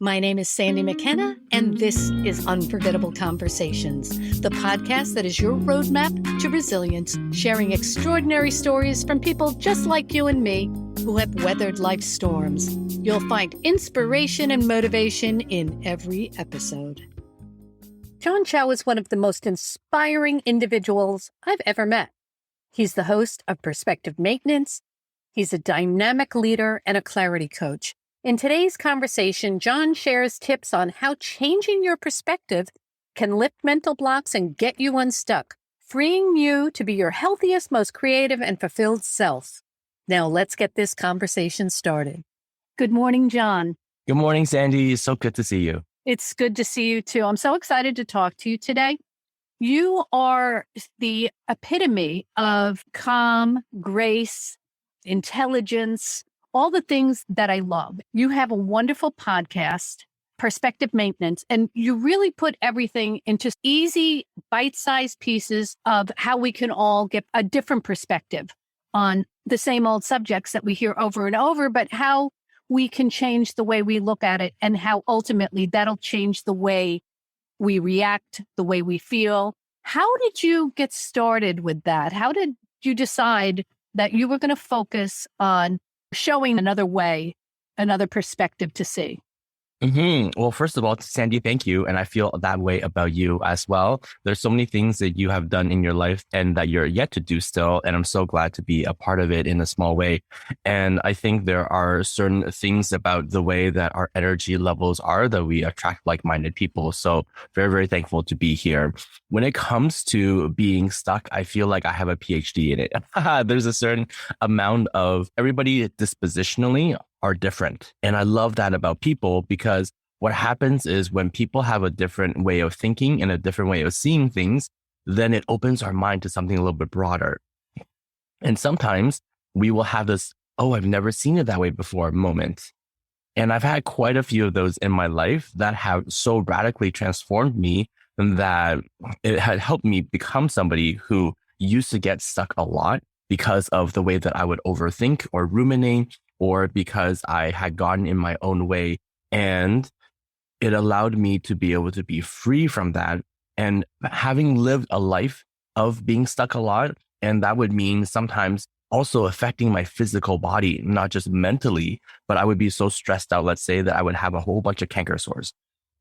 My name is Sandy McKenna, and this is Unforgettable Conversations, the podcast that is your roadmap to resilience, sharing extraordinary stories from people just like you and me who have weathered life's storms. You'll find inspiration and motivation in every episode. Chao is one of the most inspiring individuals I've ever met. He's the host of Perspective Maintenance. He's a dynamic leader and a clarity coach. In today's conversation, John shares tips on how changing your perspective can lift mental blocks and get you unstuck, freeing you to be your healthiest, most creative, and fulfilled self. Now, let's get this conversation started. Good morning, John. Good morning, Sandy. It's so good to see you. It's good to see you, too. I'm so excited to talk to you today. You are the epitome of calm, grace, intelligence, all the things that I love. You have a wonderful podcast, Perspective Maintenance, and you really put everything into easy, bite-sized pieces of how we can all get a different perspective on the same old subjects that we hear over and over, but how we can change the way we look at it and how ultimately that'll change the way we react, the way we feel. How did you get started with that? How did you decide that you were going to focus on showing another way, another perspective to see? Well, first of all, Sandy, thank you. And I feel that way about you as well. There's so many things that you have done in your life and that you're yet to do still. And I'm so glad to be a part of it in a small way. And I think there are certain things about the way that our energy levels are that we attract like-minded people. So very, very thankful to be here. When it comes to being stuck, I feel like I have a PhD in it. There's a certain amount of everybody dispositionally are different. And I love that about people because what happens is when people have a different way of thinking and a different way of seeing things, then it opens our mind to something a little bit broader. And sometimes we will have this, oh, I've never seen it that way before moment. And I've had quite a few of those in my life that have so radically transformed me that it had helped me become somebody who used to get stuck a lot because of the way that I would overthink or ruminate, or because I had gotten in my own way. And it allowed me to be able to be free from that. And having lived a life of being stuck a lot, and that would mean sometimes also affecting my physical body, not just mentally, but I would be so stressed out, let's say, that I would have a whole bunch of canker sores.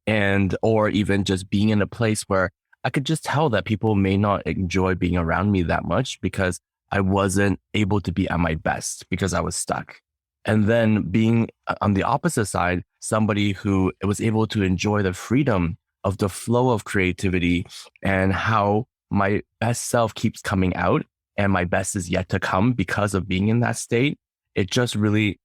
Or even just being in a place where I could just tell that people may not enjoy being around me that much because I wasn't able to be at my best because I was stuck. And then being on the opposite side, somebody who was able to enjoy the freedom of the flow of creativity and how my best self keeps coming out and my best is yet to come because of being in that state. It just really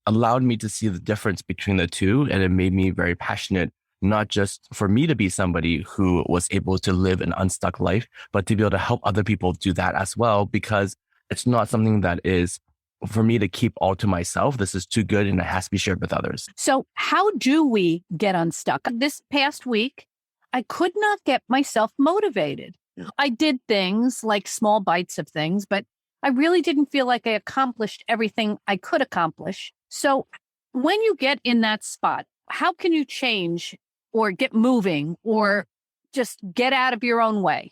allowed me to see the difference between the two. And it made me very passionate, not just for me to be somebody who was able to live an unstuck life, but to be able to help other people do that as well, because it's not something that is for me to keep all to myself. This is too good and it has to be shared with others. So how do we get unstuck? This past week, I could not get myself motivated. I did things like small bites of things, but I really didn't feel like I accomplished everything I could accomplish. So when you get in that spot, how can you change or get moving or just get out of your own way?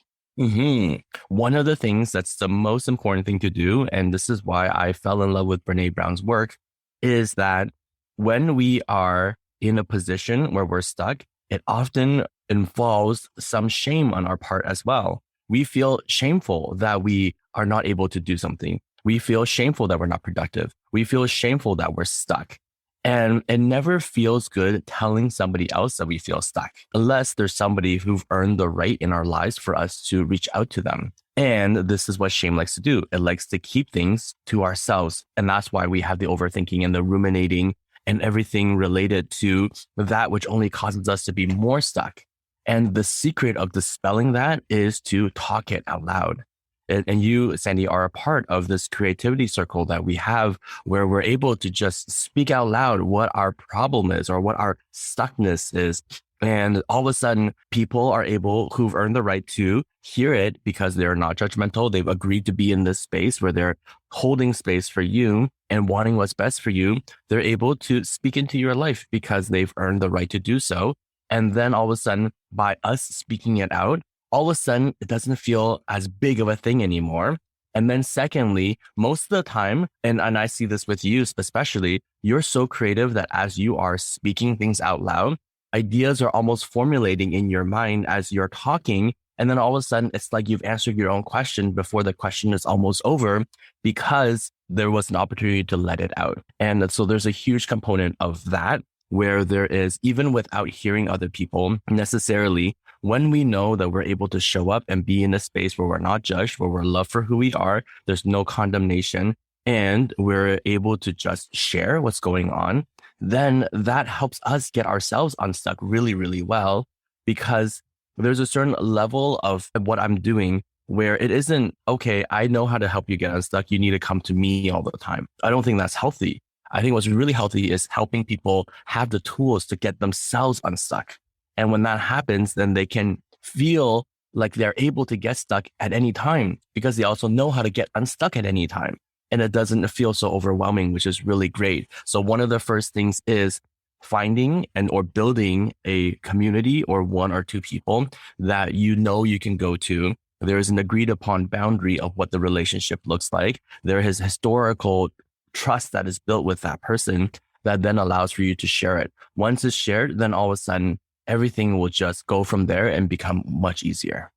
One of the things that's the most important thing to do, and this is why I fell in love with Brene Brown's work, is that when we are in a position where we're stuck, it often involves some shame on our part as well. We feel shameful that we are not able to do something. We feel shameful that we're not productive. We feel shameful that we're stuck. And it never feels good telling somebody else that we feel stuck, unless there's somebody who've earned the right in our lives for us to reach out to them. And this is what shame likes to do. It likes to keep things to ourselves. And that's why we have the overthinking and the ruminating and everything related to that, which only causes us to be more stuck. And the secret of dispelling that is to talk it out loud. And you, Sandy, are a part of this creativity circle that we have where we're able to just speak out loud what our problem is or what our stuckness is. And all of a sudden, people are able who've earned the right to hear it because they're not judgmental. They've agreed to be in this space where they're holding space for you and wanting what's best for you. They're able to speak into your life because they've earned the right to do so. And then all of a sudden, by us speaking it out, all of a sudden, it doesn't feel as big of a thing anymore. And then secondly, most of the time, and I see this with you especially, you're so creative that as you are speaking things out loud, ideas are almost formulating in your mind as you're talking. And then all of a sudden, it's like you've answered your own question before the question is almost over because there was an opportunity to let it out. And so there's a huge component of that where there is, even without hearing other people necessarily, when we know that we're able to show up and be in a space where we're not judged, where we're loved for who we are, there's no condemnation, and we're able to just share what's going on, then that helps us get ourselves unstuck really, really well, because there's a certain level of what I'm doing where it isn't, okay, I know how to help you get unstuck. You need to come to me all the time. I don't think that's healthy. I think what's really healthy is helping people have the tools to get themselves unstuck. And when that happens, then they can feel like they're able to get stuck at any time because they also know how to get unstuck at any time. And it doesn't feel so overwhelming, which is really great. So one of the first things is finding and or building a community or one or two people that you know you can go to. There is an agreed upon boundary of what the relationship looks like. There is historical trust that is built with that person that then allows for you to share it. Once it's shared, then all of a sudden, everything will just go from there and become much easier.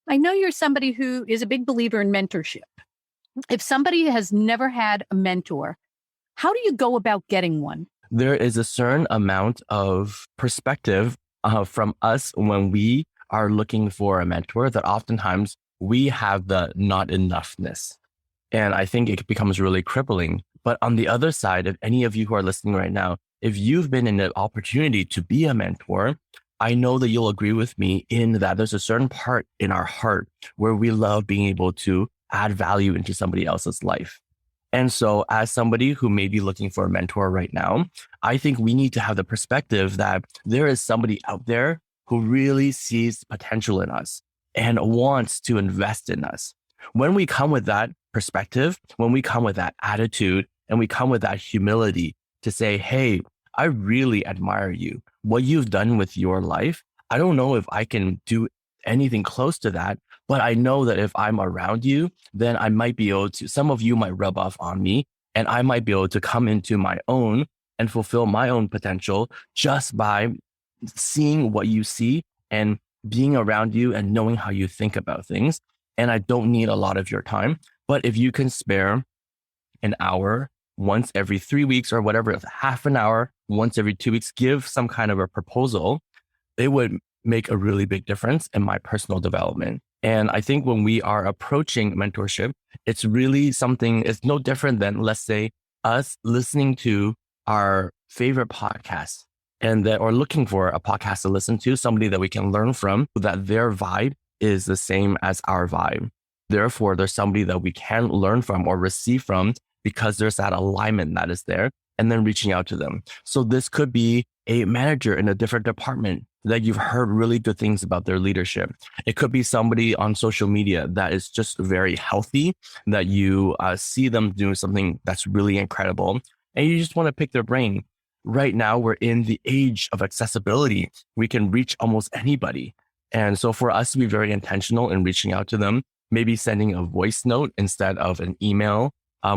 I know you're somebody who is a big believer in mentorship. If somebody has never had a mentor, how do you go about getting one? There is a certain amount of perspective from us when we are looking for a mentor that oftentimes we have the not enoughness. And I think it becomes really crippling. But on the other side, if any of you who are listening right now, if you've been in an opportunity to be a mentor, I know that you'll agree with me in that there's a certain part in our heart where we love being able to add value into somebody else's life. And so as somebody who may be looking for a mentor right now, I think we need to have the perspective that there is somebody out there who really sees potential in us and wants to invest in us. When we come with that perspective, when we come with that attitude, and we come with that humility to say, hey, I really admire you. What you've done with your life, I don't know if I can do anything close to that, but I know that if I'm around you, then I might be able to, some of you might rub off on me and I might be able to come into my own and fulfill my own potential just by seeing what you see and being around you and knowing how you think about things. And I don't need a lot of your time, but if you can spare an hour once every 3 weeks or whatever, half an hour once every 2 weeks, give some kind of a proposal, it would make a really big difference in my personal development. And I think when we are approaching mentorship, it's really something, it's no different than, let's say, us listening to our favorite podcast and that, or looking for a podcast to listen to, somebody that we can learn from, that their vibe is the same as our vibe. Therefore, there's somebody that we can learn from or receive from because there's that alignment that is there, and then reaching out to them. So this could be a manager in a different department that you've heard really good things about their leadership. It could be somebody on social media that is just very healthy, that you see them doing something that's really incredible, and you just want to pick their brain. Right now, we're in the age of accessibility. We can reach almost anybody. And so for us to be very intentional in reaching out to them, maybe sending a voice note instead of an email,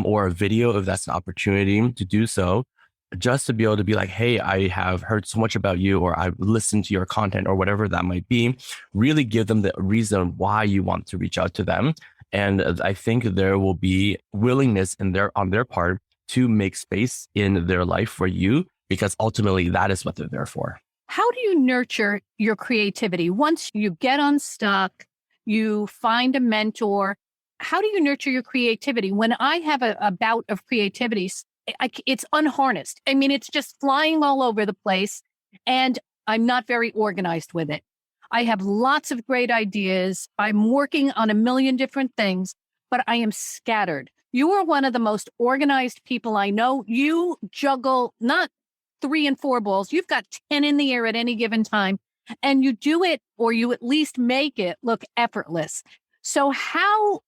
or a video if that's an opportunity to do so, just to be able to be like, hey, I have heard so much about you, or I've listened to your content, or whatever that might be. Really give them the reason why you want to reach out to them. And I think there will be willingness on their part to make space in their life for you, because ultimately that is what they're there for. How do you nurture your creativity? Once you get unstuck, you find a mentor, how do you nurture your creativity? When I have a bout of creativity, it's unharnessed. I mean, it's just flying all over the place, and I'm not very organized with it. I have lots of great ideas. I'm working on a million different things, but I am scattered. You are one of the most organized people I know. You juggle not 3 and 4 balls. You've got 10 in the air at any given time, and you do it, or you at least make it look effortless. So how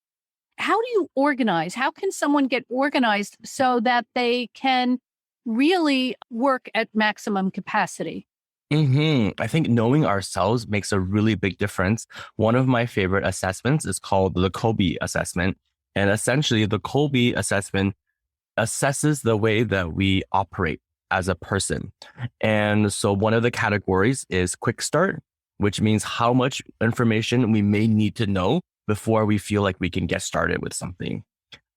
do you organize? How can someone get organized so that they can really work at maximum capacity? I think knowing ourselves makes a really big difference. One of my favorite assessments is called the Kolbe assessment. And essentially, the Kolbe assessment assesses the way that we operate as a person. And so one of the categories is quick start, which means how much information we may need to know before we feel like we can get started with something.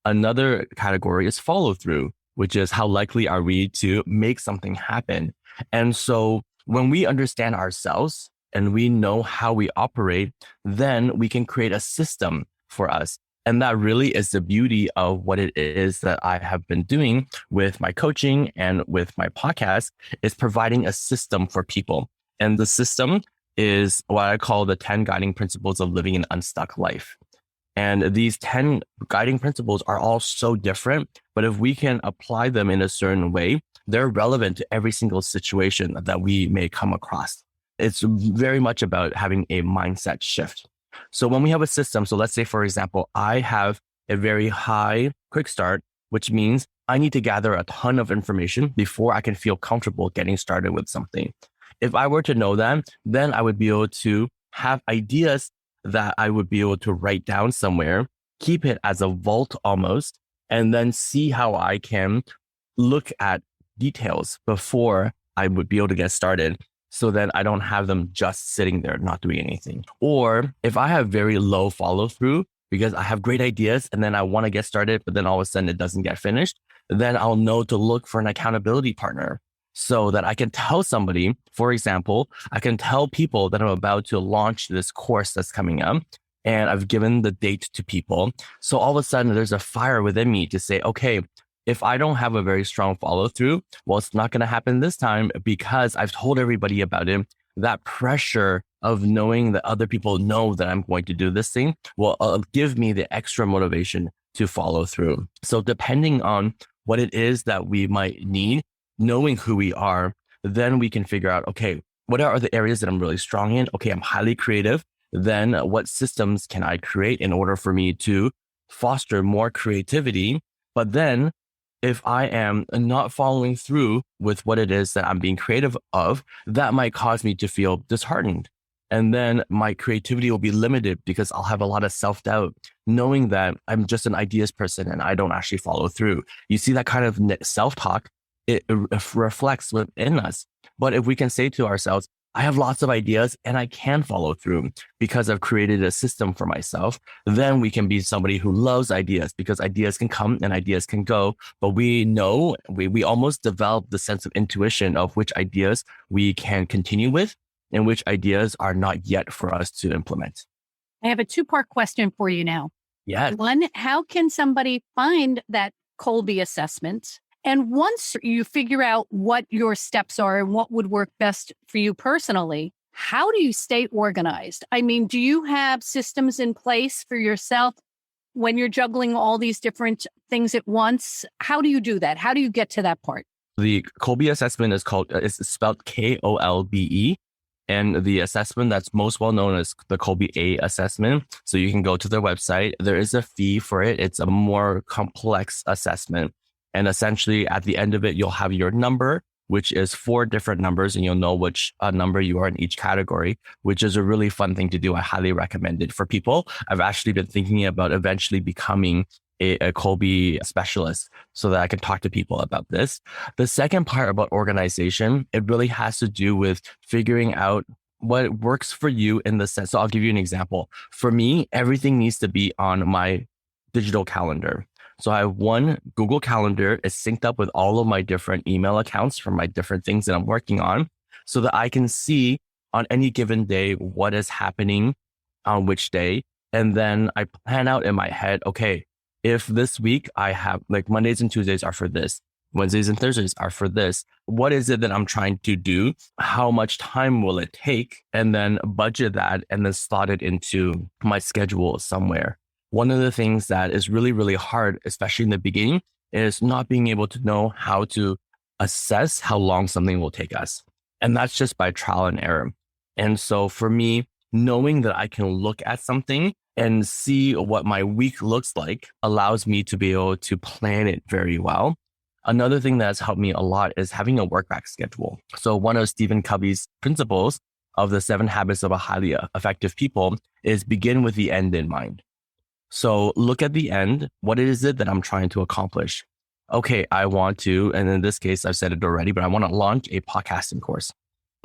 Another category is follow through, which is how likely are we to make something happen. And so when we understand ourselves and we know how we operate, then we can create a system for us. And that really is the beauty of what it is that I have been doing with my coaching and with my podcast, is providing a system for people. And the system is what I call the 10 guiding principles of living an unstuck life. And these 10 guiding principles are all so different, but if we can apply them in a certain way, they're relevant to every single situation that we may come across. It's very much about having a mindset shift. So when we have a system, so let's say, for example, I have a very high quick start, which means I need to gather a ton of information before I can feel comfortable getting started with something. If I were to know that, then I would be able to have ideas that I would be able to write down somewhere, keep it as a vault almost, and then see how I can look at details before I would be able to get started, so that I don't have them just sitting there not doing anything. Or if I have very low follow through because I have great ideas and then I want to get started, but then all of a sudden it doesn't get finished, then I'll know to look for an accountability partner so that I can tell somebody. For example, I can tell people that I'm about to launch this course that's coming up, and I've given the date to people. So all of a sudden there's a fire within me to say, okay, if I don't have a very strong follow through, well, it's not going to happen this time because I've told everybody about it. That pressure of knowing that other people know that I'm going to do this thing will give me the extra motivation to follow through. So depending on what it is that we might need, knowing who we are, then we can figure out, okay, what are the areas that I'm really strong in? Okay, I'm highly creative. Then what systems can I create in order for me to foster more creativity? But then if I am not following through with what it is that I'm being creative of, that might cause me to feel disheartened. And then my creativity will be limited because I'll have a lot of self-doubt, knowing that I'm just an ideas person and I don't actually follow through. You see that kind of self-talk, it reflects within us. But if we can say to ourselves, I have lots of ideas and I can follow through because I've created a system for myself, then we can be somebody who loves ideas, because ideas can come and ideas can go. But we know, we almost develop the sense of intuition of which ideas we can continue with and which ideas are not yet for us to implement. I have a 2-part question for you now. Yes. One, how can somebody find that Kolbe assessment? And once you figure out what your steps are and what would work best for you personally, how do you stay organized? I mean, do you have systems in place for yourself when you're juggling all these different things at once? How do you do that? How do you get to that part? The Kolbe assessment is spelled Kolbe. And the assessment that's most well known is the Kolbe A assessment. So you can go to their website. There is a fee for it. It's a more complex assessment. And essentially at the end of it, you'll have your number, which is 4 different numbers, and you'll know which number you are in each category, which is a really fun thing to do. I highly recommend it for people. I've actually been thinking about eventually becoming a Kolbe specialist so that I can talk to people about this. The second part about organization, it really has to do with figuring out what works for you in the sense. So I'll give you an example. For me, everything needs to be on my digital calendar. So I have one Google Calendar is synced up with all of my different email accounts for my different things that I'm working on, so that I can see on any given day what is happening on which day. And then I plan out in my head, okay, if this week I have like Mondays and Tuesdays are for this, Wednesdays and Thursdays are for this, what is it that I'm trying to do? How much time will it take? And then budget that and then slot it into my schedule somewhere. One of the things that is really, really hard, especially in the beginning, is not being able to know how to assess how long something will take us. And that's just by trial and error. And so for me, knowing that I can look at something and see what my week looks like allows me to be able to plan it very well. Another thing that has helped me a lot is having a work back schedule. So one of Stephen Covey's principles of the 7 habits of a highly effective people is begin with the end in mind. So look at the end. What is it that I'm trying to accomplish? Okay, I want to, and in this case, I've said it already, but I want to launch a podcasting course.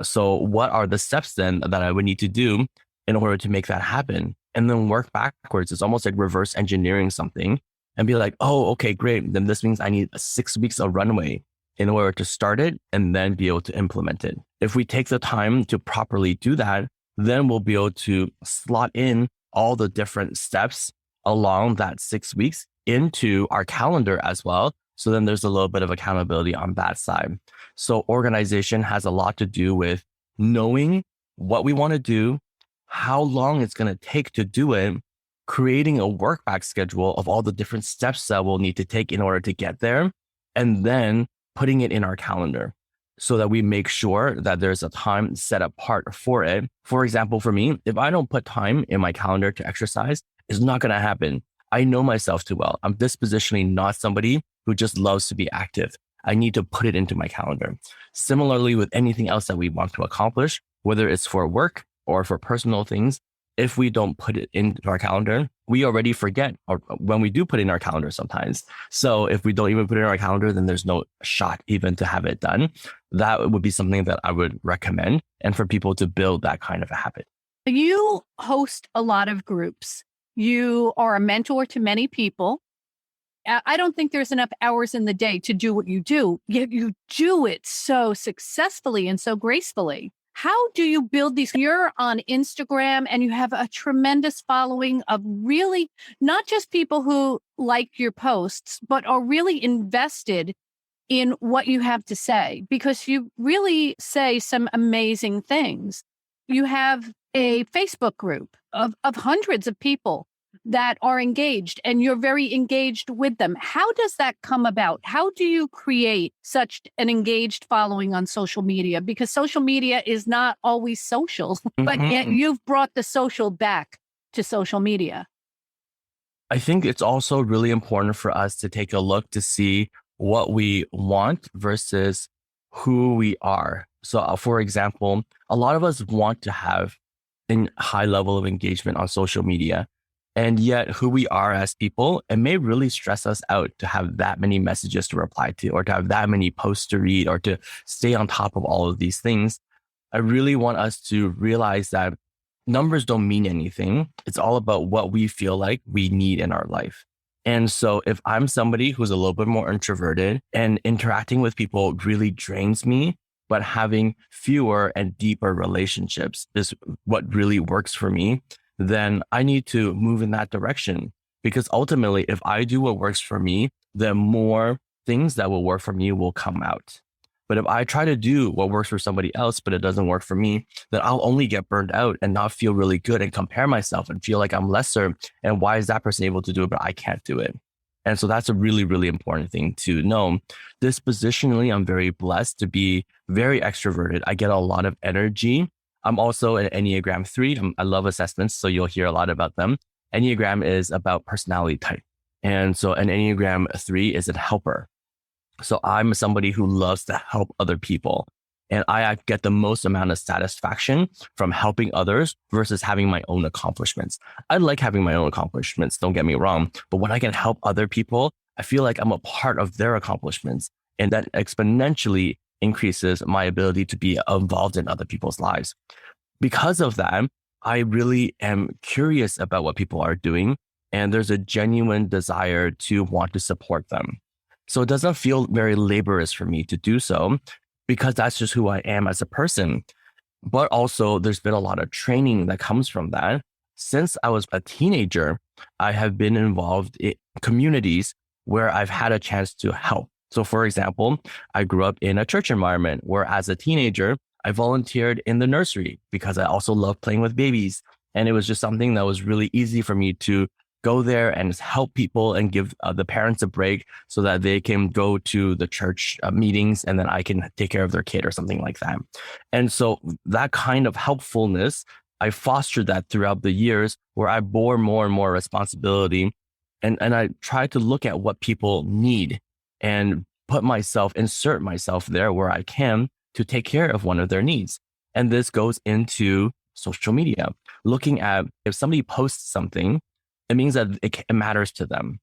So what are the steps then that I would need to do in order to make that happen? And then work backwards. It's almost like reverse engineering something and be like, oh, okay, great. Then this means I need 6 weeks of runway in order to start it and then be able to implement it. If we take the time to properly do that, then we'll be able to slot in all the different steps along that 6 weeks into our calendar as well. So then there's a little bit of accountability on that side. So organization has a lot to do with knowing what we want to do, how long it's going to take to do it, creating a work back schedule of all the different steps that we'll need to take in order to get there, and then putting it in our calendar so that we make sure that there's a time set apart for it. For example, for me, if I don't put time in my calendar to exercise, it's not going to happen. I know myself too well. I'm dispositionally not somebody who just loves to be active. I need to put it into my calendar. Similarly, with anything else that we want to accomplish, whether it's for work or for personal things, if we don't put it into our calendar, we already forget, or when we do put it in our calendar sometimes. So if we don't even put it in our calendar, then there's no shot even to have it done. That would be something that I would recommend, and for people to build that kind of a habit. You host a lot of groups. You are a mentor to many people. I don't think there's enough hours in the day to do what you do, yet you do it so successfully and so gracefully. How do you build these? You're on Instagram and you have a tremendous following of really not just people who like your posts, but are really invested in what you have to say, because you really say some amazing things. You have a Facebook group of hundreds of people that are engaged, and you're very engaged with them. How does that come about? How do you create such an engaged following on social media? Because social media is not always social, but yet you've brought the social back to social media. I think it's also really important for us to take a look to see what we want versus who we are. So for example, a lot of us want to have a high level of engagement on social media. And yet who we are as people, it may really stress us out to have that many messages to reply to, or to have that many posts to read, or to stay on top of all of these things. I really want us to realize that numbers don't mean anything. It's all about what we feel like we need in our life. And so if I'm somebody who's a little bit more introverted and interacting with people really drains me, but having fewer and deeper relationships is what really works for me, then I need to move in that direction. Because ultimately, if I do what works for me, then more things that will work for me will come out. But if I try to do what works for somebody else, but it doesn't work for me, then I'll only get burned out and not feel really good and compare myself and feel like I'm lesser. And why is that person able to do it, but I can't do it? And so that's a really, really important thing to know. Dispositionally, I'm very blessed to be very extroverted. I get a lot of energy. I'm also an Enneagram 3. I love assessments, so you'll hear a lot about them. Enneagram is about personality type. And so an Enneagram 3 is a helper. So I'm somebody who loves to help other people. And I get the most amount of satisfaction from helping others versus having my own accomplishments. I like having my own accomplishments, don't get me wrong. But when I can help other people, I feel like I'm a part of their accomplishments. And that exponentially increases my ability to be involved in other people's lives. Because of that, I really am curious about what people are doing. And there's a genuine desire to want to support them. So it doesn't feel very laborious for me to do so, because that's just who I am as a person. But also there's been a lot of training that comes from that. Since I was a teenager, I have been involved in communities where I've had a chance to help. So for example, I grew up in a church environment where as a teenager, I volunteered in the nursery because I also love playing with babies. And it was just something that was really easy for me to go there and just help people and give the parents a break so that they can go to the church meetings and then I can take care of their kid or something like that. And so that kind of helpfulness, I fostered that throughout the years where I bore more and more responsibility. And I try to look at what people need and insert myself there where I can to take care of one of their needs. And this goes into social media, looking at if somebody posts something, it means that it matters to them.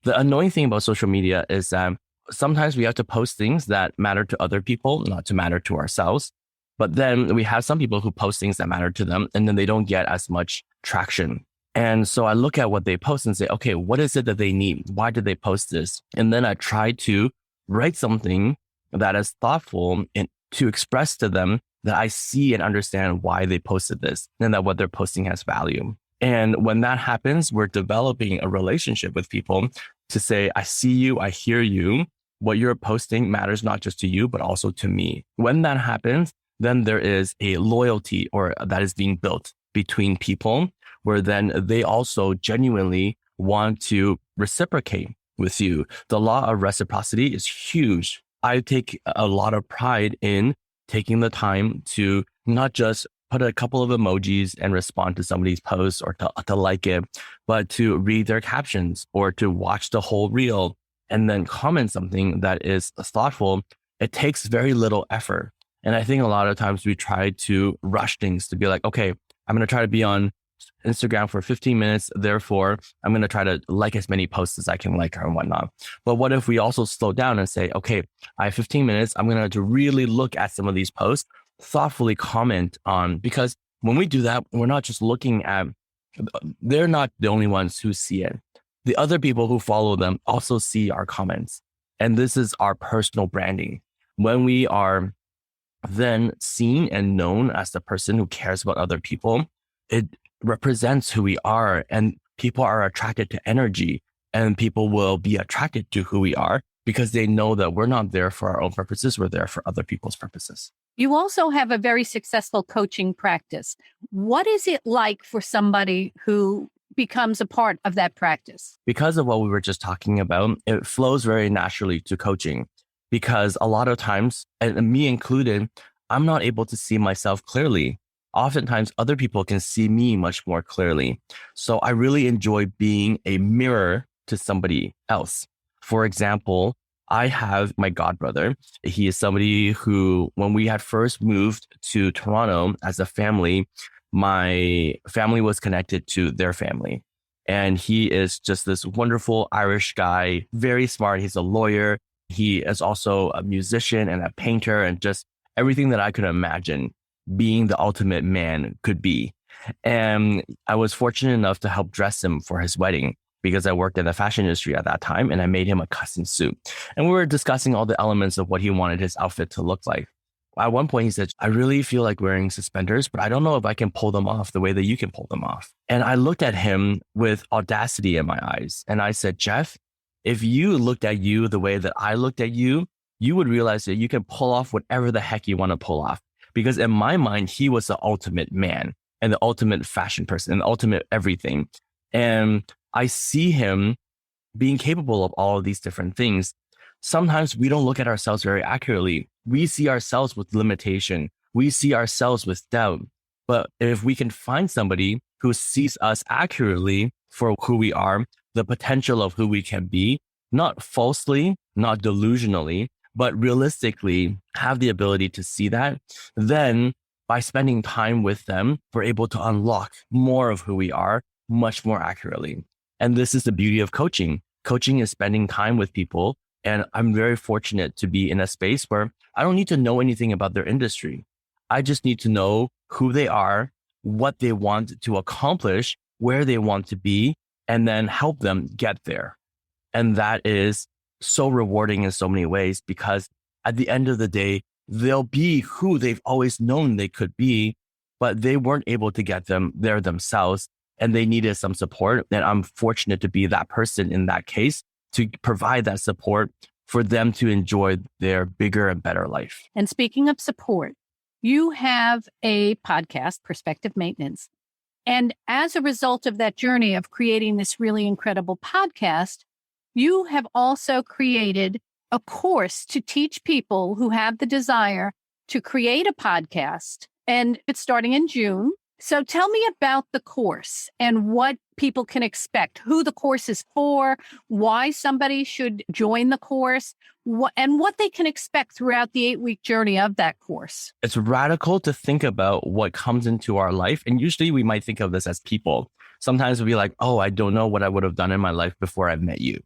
The annoying thing about social media is that sometimes we have to post things that matter to other people, not to matter to ourselves. But then we have some people who post things that matter to them, and then they don't get as much traction. And so I look at what they post and say, okay, what is it that they need? Why did they post this? And then I try to write something that is thoughtful and to express to them that I see and understand why they posted this and that what they're posting has value. And when that happens, we're developing a relationship with people to say, I see you, I hear you. What you're posting matters not just to you, but also to me. When that happens, then there is a loyalty or that is being built between people where then they also genuinely want to reciprocate with you. The law of reciprocity is huge. I take a lot of pride in taking the time to not just put a couple of emojis and respond to somebody's post or to like it, but to read their captions or to watch the whole reel and then comment something that is thoughtful. It takes very little effort. And I think a lot of times we try to rush things to be like, okay, I'm going to try to be on Instagram for 15 minutes. Therefore, I'm going to try to like as many posts as I can like and whatnot. But what if we also slow down and say, okay, I have 15 minutes. I'm going to really look at some of these posts, thoughtfully comment on, because when we do that, we're not just looking at, they're not the only ones who see it. The other people who follow them also see our comments. And this is our personal branding. When we are then seen and known as the person who cares about other people, it represents who we are, and people are attracted to energy, and people will be attracted to who we are because they know that we're not there for our own purposes. We're there for other people's purposes. You also have a very successful coaching practice. What is it like for somebody who becomes a part of that practice? Because of what we were just talking about, it flows very naturally to coaching because a lot of times, and me included, I'm not able to see myself clearly. Oftentimes, other people can see me much more clearly. So I really enjoy being a mirror to somebody else. For example, I have my godbrother. He is somebody who, when we had first moved to Toronto as a family, my family was connected to their family. And he is just this wonderful Irish guy, very smart. He's a lawyer. He is also a musician and a painter and just everything that I could imagine being the ultimate man could be. And I was fortunate enough to help dress him for his wedding because I worked in the fashion industry at that time, and I made him a custom suit. And we were discussing all the elements of what he wanted his outfit to look like. At one point, he said, I really feel like wearing suspenders, but I don't know if I can pull them off the way that you can pull them off. And I looked at him with audacity in my eyes. And I said, Jeff, if you looked at you the way that I looked at you, you would realize that you can pull off whatever the heck you want to pull off. Because in my mind, he was the ultimate man and the ultimate fashion person and the ultimate everything. And I see him being capable of all of these different things. Sometimes we don't look at ourselves very accurately. We see ourselves with limitation. We see ourselves with doubt. But if we can find somebody who sees us accurately for who we are, the potential of who we can be, not falsely, not delusionally, but realistically have the ability to see that, then by spending time with them, we're able to unlock more of who we are much more accurately. And this is the beauty of coaching. Coaching is spending time with people. And I'm very fortunate to be in a space where I don't need to know anything about their industry. I just need to know who they are, what they want to accomplish, where they want to be, and then help them get there. And that is so rewarding in so many ways because at the end of the day, they'll be who they've always known they could be, but they weren't able to get them there themselves and they needed some support. And I'm fortunate to be that person in that case to provide that support for them to enjoy their bigger and better life. And speaking of support, you have a podcast, Perspective Maintenance. And as a result of that journey of creating this really incredible podcast, you have also created a course to teach people who have the desire to create a podcast. And it's starting in June. So tell me about the course and what people can expect, who the course is for, why somebody should join the course, and what they can expect throughout the 8-week journey of that course. It's radical to think about what comes into our life. And usually we might think of this as people. Sometimes we'll be like, oh, I don't know what I would have done in my life before I met you.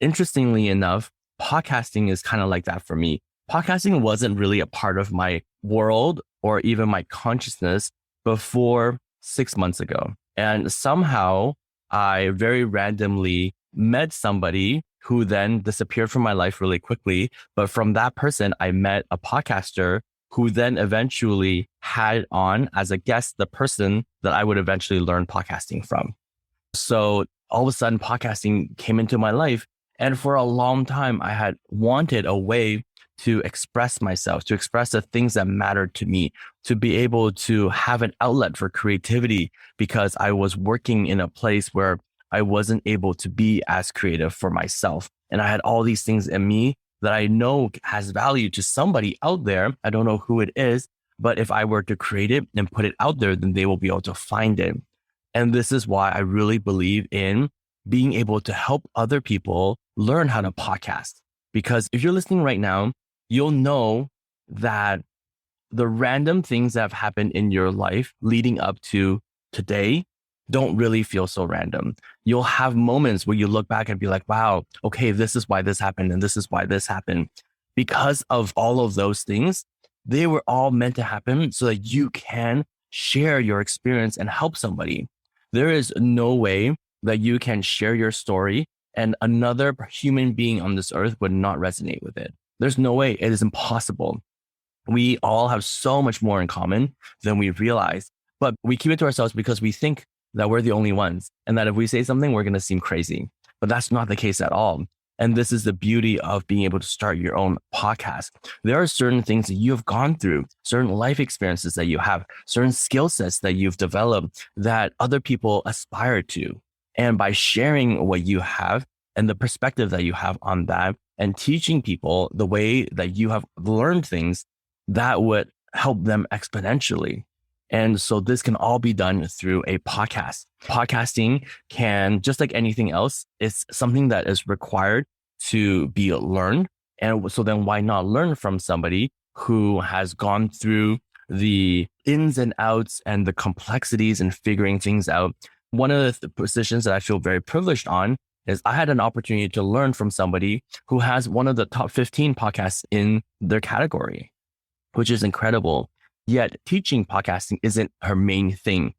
Interestingly enough, podcasting is kind of like that for me. Podcasting wasn't really a part of my world or even my consciousness before 6 months ago. And somehow I very randomly met somebody who then disappeared from my life really quickly. But from that person, I met a podcaster who then eventually had on as a guest the person that I would eventually learn podcasting from. So all of a sudden, podcasting came into my life. And for a long time, I had wanted a way to express myself, to express the things that mattered to me, to be able to have an outlet for creativity, because I was working in a place where I wasn't able to be as creative for myself. And I had all these things in me that I know has value to somebody out there. I don't know who it is, but if I were to create it and put it out there, then they will be able to find it. And this is why I really believe in being able to help other people learn how to podcast. Because if you're listening right now, you'll know that the random things that have happened in your life leading up to today don't really feel so random. You'll have moments where you look back and be like, wow, okay, this is why this happened. And this is why this happened. Because of all of those things, they were all meant to happen so that you can share your experience and help somebody. There is no way that you can share your story and another human being on this earth would not resonate with it. There's no way. It is impossible. We all have so much more in common than we realize, but we keep it to ourselves because we think that we're the only ones and that if we say something, we're going to seem crazy. But that's not the case at all. And this is the beauty of being able to start your own podcast. There are certain things that you have gone through, certain life experiences that you have, certain skill sets that you've developed that other people aspire to. And by sharing what you have and the perspective that you have on that and teaching people the way that you have learned things, that would help them exponentially. And so this can all be done through a podcast. Podcasting can, just like anything else, it's something that is required to be learned. And so then why not learn from somebody who has gone through the ins and outs and the complexities and figuring things out. One of the positions that I feel very privileged on is I had an opportunity to learn from somebody who has one of the top 15 podcasts in their category, which is incredible. Yet teaching podcasting isn't her main thing.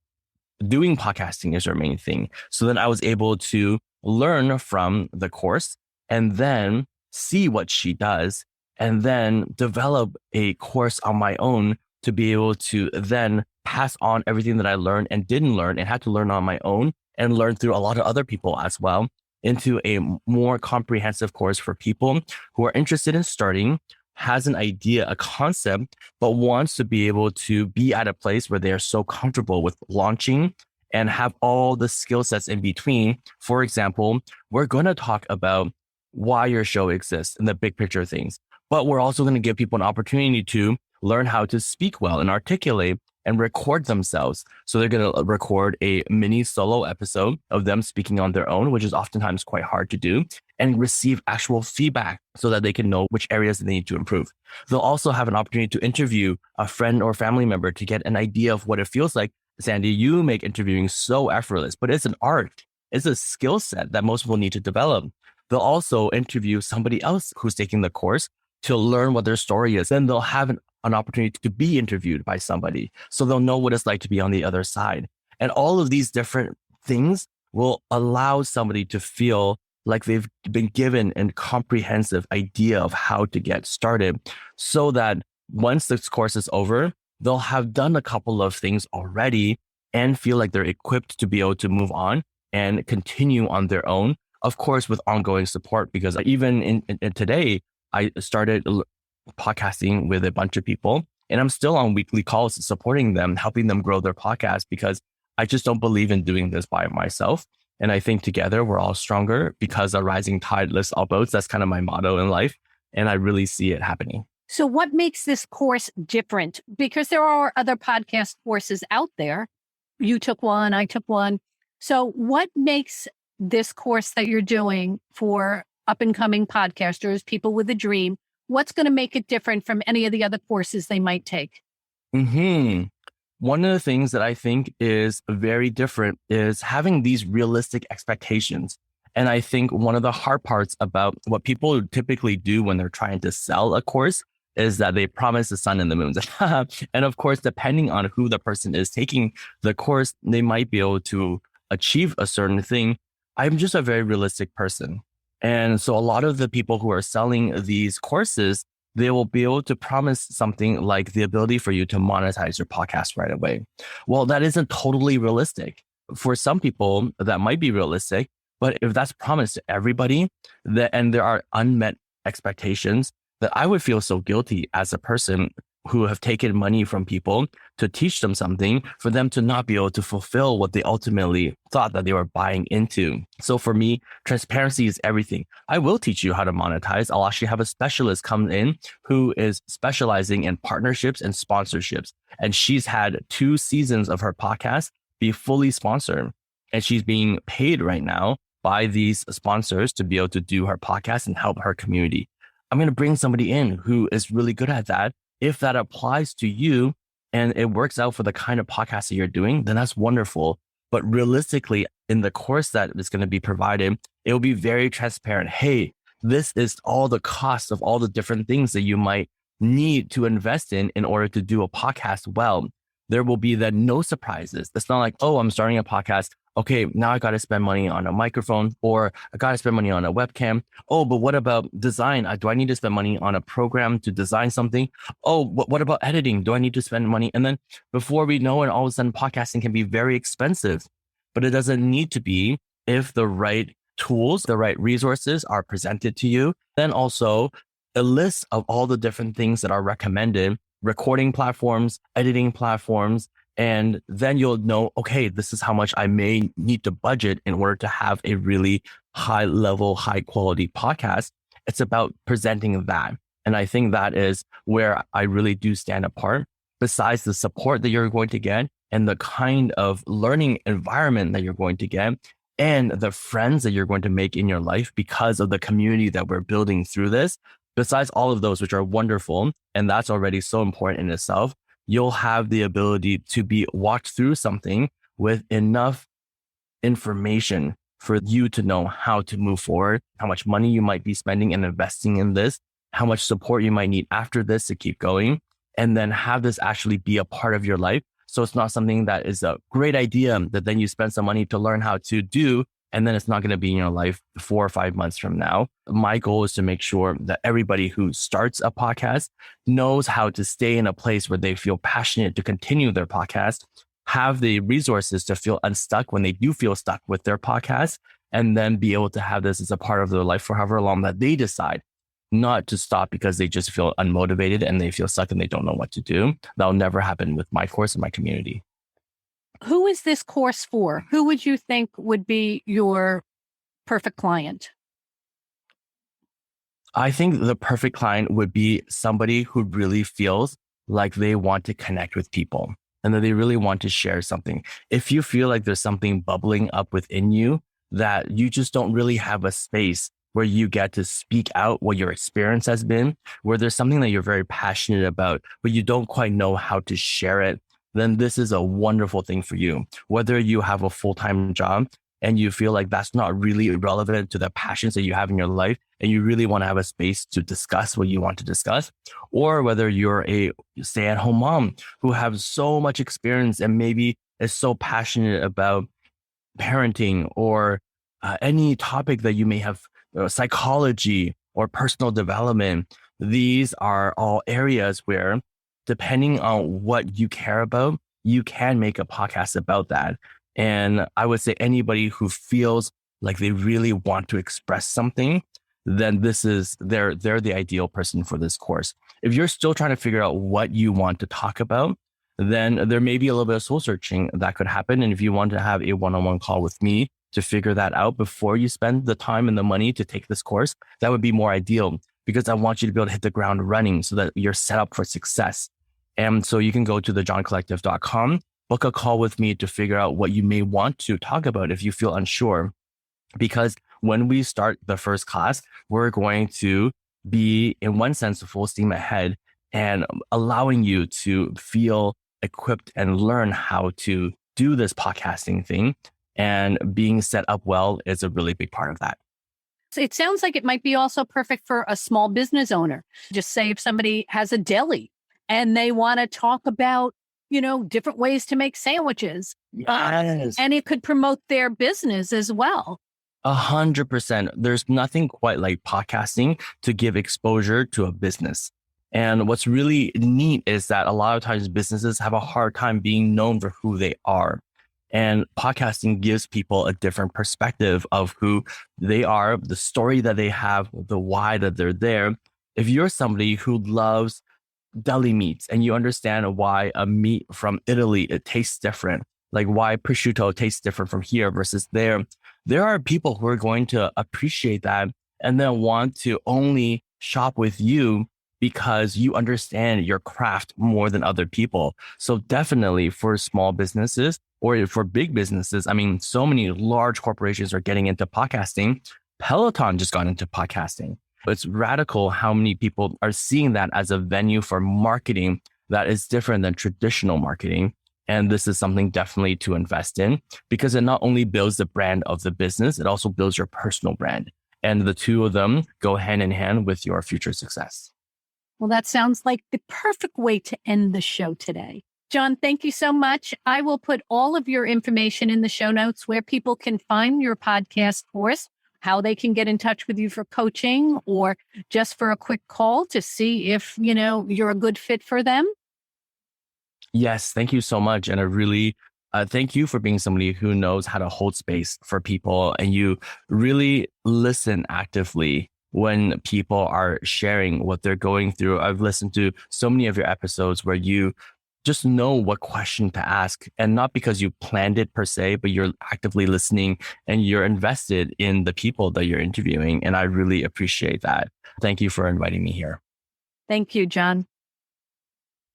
Doing podcasting is her main thing. So then I was able to learn from the course and then see what she does and then develop a course on my own to be able to then pass on everything that I learned and didn't learn and had to learn on my own and learn through a lot of other people as well into a more comprehensive course for people who are interested in starting, has an idea, a concept, but wants to be able to be at a place where they are so comfortable with launching and have all the skill sets in between. For example, we're going to talk about why your show exists and the big picture things, but we're also going to give people an opportunity to learn how to speak well and articulate and record themselves. So they're going to record a mini solo episode of them speaking on their own, which is oftentimes quite hard to do, and receive actual feedback so that they can know which areas they need to improve. They'll also have an opportunity to interview a friend or family member to get an idea of what it feels like. Sandy, you make interviewing so effortless, but it's an art. It's a skill set that most people need to develop. They'll also interview somebody else who's taking the course to learn what their story is. Then they'll have an opportunity to be interviewed by somebody. So they'll know what it's like to be on the other side. And all of these different things will allow somebody to feel like they've been given a comprehensive idea of how to get started so that once this course is over, they'll have done a couple of things already and feel like they're equipped to be able to move on and continue on their own, of course, with ongoing support. Because even in today, I started podcasting with a bunch of people and I'm still on weekly calls supporting them, helping them grow their podcast because I just don't believe in doing this by myself. And I think together we're all stronger because a rising tide lifts all boats. That's kind of my motto in life. And I really see it happening. So what makes this course different? Because there are other podcast courses out there. You took one, I took one. So what makes this course that you're doing for up and coming podcasters, people with a dream, what's going to make it different from any of the other courses they might take? One of the things that I think is very different is having these realistic expectations. And I think one of the hard parts about what people typically do when they're trying to sell a course is that they promise the sun and the moon. And of course, depending on who the person is taking the course, they might be able to achieve a certain thing. I'm just a very realistic person. And so a lot of the people who are selling these courses, they will be able to promise something like the ability for you to monetize your podcast right away. Well, that isn't totally realistic. For some people, that might be realistic, but if that's promised to everybody, and there are unmet expectations, that I would feel so guilty as a person who have taken money from people to teach them something for them to not be able to fulfill what they ultimately thought that they were buying into. So for me, transparency is everything. I will teach you how to monetize. I'll actually have a specialist come in who is specializing in partnerships and sponsorships. And she's had 2 seasons of her podcast be fully sponsored. And she's being paid right now by these sponsors to be able to do her podcast and help her community. I'm going to bring somebody in who is really good at that. If that applies to you and it works out for the kind of podcast that you're doing, then that's wonderful. But realistically, in the course that is going to be provided, it will be very transparent. Hey, this is all the costs of all the different things that you might need to invest in order to do a podcast well. There will be then no surprises. It's not like, oh, I'm starting a podcast. Okay, now I got to spend money on a microphone, or I got to spend money on a webcam. Oh, but what about design? Do I need to spend money on a program to design something? Oh, what about editing? Do I need to spend money? And then before we know it, all of a sudden podcasting can be very expensive, but it doesn't need to be if the right tools, the right resources are presented to you. Then also a list of all the different things that are recommended, recording platforms, editing platforms. And then you'll know, okay, this is how much I may need to budget in order to have a really high level, high quality podcast. It's about presenting that. And I think that is where I really do stand apart. Besides the support that you're going to get and the kind of learning environment that you're going to get and the friends that you're going to make in your life because of the community that we're building through this, besides all of those, which are wonderful, and that's already so important in itself, you'll have the ability to be walked through something with enough information for you to know how to move forward, how much money you might be spending and investing in this, how much support you might need after this to keep going, and then have this actually be a part of your life. So it's not something that is a great idea that then you spend some money to learn how to do, and then it's not going to be in your life 4 or 5 months from now. My goal is to make sure that everybody who starts a podcast knows how to stay in a place where they feel passionate to continue their podcast, have the resources to feel unstuck when they do feel stuck with their podcast, and then be able to have this as a part of their life for however long that they decide, not to stop because they just feel unmotivated and they feel stuck and they don't know what to do. That'll never happen with my course and my community. Who is this course for? Who would you think would be your perfect client? I think the perfect client would be somebody who really feels like they want to connect with people and that they really want to share something. If you feel like there's something bubbling up within you that you just don't really have a space where you get to speak out what your experience has been, where there's something that you're very passionate about, but you don't quite know how to share it, then this is a wonderful thing for you. Whether you have a full-time job and you feel like that's not really relevant to the passions that you have in your life, and you really want to have a space to discuss what you want to discuss, or whether you're a stay-at-home mom who has so much experience and maybe is so passionate about parenting or any topic that you may have, psychology or personal development. These are all areas where, depending on what you care about, you can make a podcast about that. And I would say anybody who feels like they really want to express something, then they're the ideal person for this course. If you're still trying to figure out what you want to talk about, then there may be a little bit of soul searching that could happen. And if you want to have a one-on-one call with me to figure that out before you spend the time and the money to take this course, that would be more ideal, because I want you to be able to hit the ground running so that you're set up for success. And so you can go to thejohncollective.com, book a call with me to figure out what you may want to talk about if you feel unsure. Because when we start the first class, we're going to be, in one sense, full steam ahead and allowing you to feel equipped and learn how to do this podcasting thing. And being set up well is a really big part of that. It sounds like it might be also perfect for a small business owner. Just say if somebody has a deli and they want to talk about, different ways to make sandwiches. Yes. And it could promote their business as well. 100%. There's nothing quite like podcasting to give exposure to a business. And what's really neat is that a lot of times businesses have a hard time being known for who they are. And podcasting gives people a different perspective of who they are, the story that they have, the why that they're there. If you're somebody who loves deli meats and you understand why a meat from Italy, it tastes different, like why prosciutto tastes different from here versus there are people who are going to appreciate that and then want to only shop with you because you understand your craft more than other people. So definitely for small businesses or for big businesses, so many large corporations are getting into podcasting. Peloton just got into podcasting. It's radical how many people are seeing that as a venue for marketing that is different than traditional marketing. And this is something definitely to invest in, because it not only builds the brand of the business, it also builds your personal brand. And the two of them go hand in hand with your future success. Well, that sounds like the perfect way to end the show today. John, thank you so much. I will put all of your information in the show notes where people can find your podcast course, how they can get in touch with you for coaching or just for a quick call to see if, you're a good fit for them. Yes, thank you so much. And I really thank you for being somebody who knows how to hold space for people. And you really listen actively when people are sharing what they're going through. I've listened to so many of your episodes where you just know what question to ask, and not because you planned it per se, but you're actively listening and you're invested in the people that you're interviewing. And I really appreciate that. Thank you for inviting me here. Thank you, John.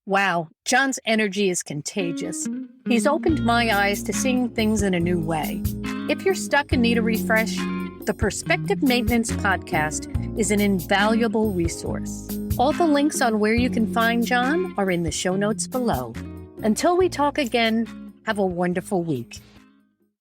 Wow, John's energy is contagious. He's opened my eyes to seeing things in a new way. If you're stuck and need a refresh, the Perspective Maintenance Podcast is an invaluable resource. All the links on where you can find John are in the show notes below. Until we talk again, have a wonderful week.